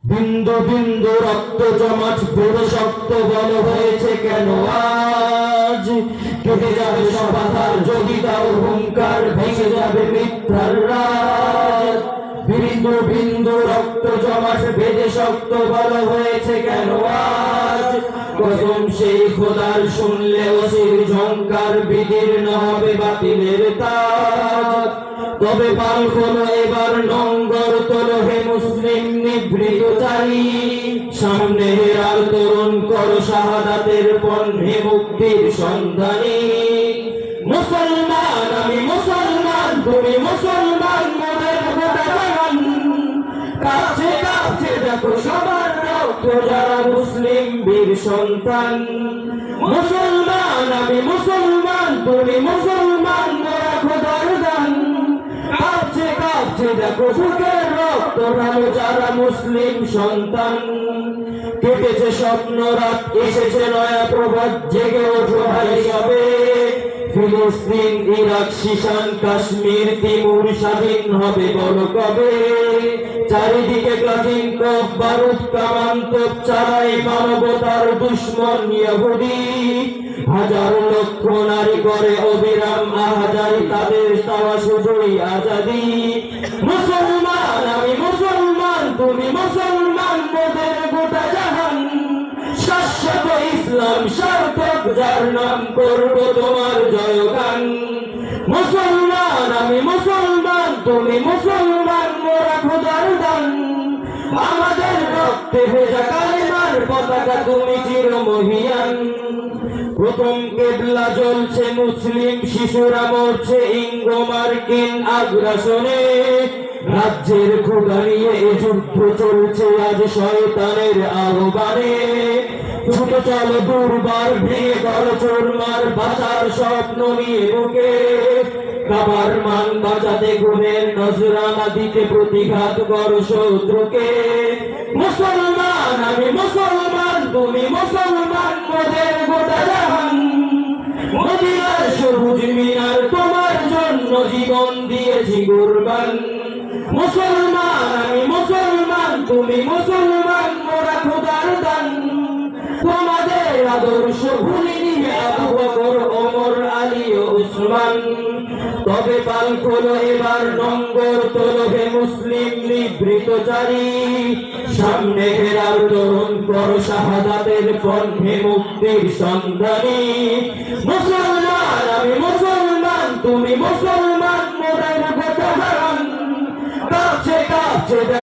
বিন্দু বিন্দু রক্ত জমাট বেড়ে শক্ত বল হয়েছে কেন আজ? কেটে যাবে সবাধার যোগিতার হুঙ্কার, ভেঙে যাবে মিথ্যার রাজ। বিন্দু বিন্দু রক্ত জমাট বেঁধে শক্ত বল হয়েছে কেন আজ? কসম সেই খোদার শুনলে অসির ঝংকার, বিদীর্ণ হবে বাতিলের তাজ। তবে পাল খোলো এবার নঙ্গর তোলো হে মুসলিম নিভৃত চারি, সামনে হেরার তরুণ কর শাহাদাতের পণ হে মুক্তির সন্ধানী। মুসলমান আমি মুসলমান, তুমি মুসলমান, মোদের গোটা জাহান কাছে কাছে দেখো সবার রক্ত যারা মুসলিম বীর সন্তান। মুসলমান আমি মুসলমান, তুমি মুসলমান, মোরা খোদার দান কাছে কাছে দেখো বুকের রক্ত ঢালো যারা মুসলিম সন্তান। কেটেছে স্বপ্ন রাত, এসেছে নয়া প্রভাত, জেগে ওঠো ভাই সবে। ফিলিস্তিন, ইরাক, শিশান, কাশ্মীর, তিমুর স্বাধীন হবে বড় কবে। চারিদিকে ক্লাসিনকপ বারুদ কামান তোপ চালাই মানবতার দুশ্মন ইহুদি। হাজার লক্ষ নারী করে অবিরাম আহাজারি, তাদের তাওয়া শুধুই আজাদি। মুসলমান আমি মুসলমান, তুমি মুসলমান, মোদের গোটা জাহান শাশ্বত ইসলাম সার্থক, যার নাম করব তোমার জয়গান। মুসলমান আমি মুসলমান, তুমি মুসলমান, মোরা খোদার দান। আমাদের রক্তে ভেজা কালেমার পতাকা, তুমি চিরমহিয়ান। প্রথম কেবলা জ্বলছে, মুসলিম শিশুরা মরছে ইঙ্গো মার্কিন আগ্রাসনে। রাজ্যের ক্ষুধা নিয়ে যুদ্ধ চলছে আজ শয়তানের আহ্বানে। ছুটে চলো দুর্বার, ভেঙে করো চোরমার, বাঁচার স্বপ্ন নিয়ে বুকে। কাবার মান বাঁচাতে গুণের নজরানা দিতে প্রতিঘাত করো শত্রুকে। মুসলমান আমি মুসলমান, তুমি মুসলমান, মোদের গোটা জাহান মদিনার সবুজ মিনার তোমার জন্য জীবন দিয়েছি কুরবান। মুসলমান আমি মুসলমান, তুমি মুসলমান, মোরা খোদার দান। তোমাদের আদর্শ ভুলিনি আবু বকর, ওমর, আলী ও উসমান। তবে পাল খোলো এবার নঙ্গর তোলো হে মুসলিম নিভৃত চারি, সামনে হেরার তরুণ কর শাহাদাতের পণ হে মুক্তির সন্ধানী। মুসলমান আমি মুসলমান, তুমি মুসলমান, মোদের গোটা জাহান কাছে কাছে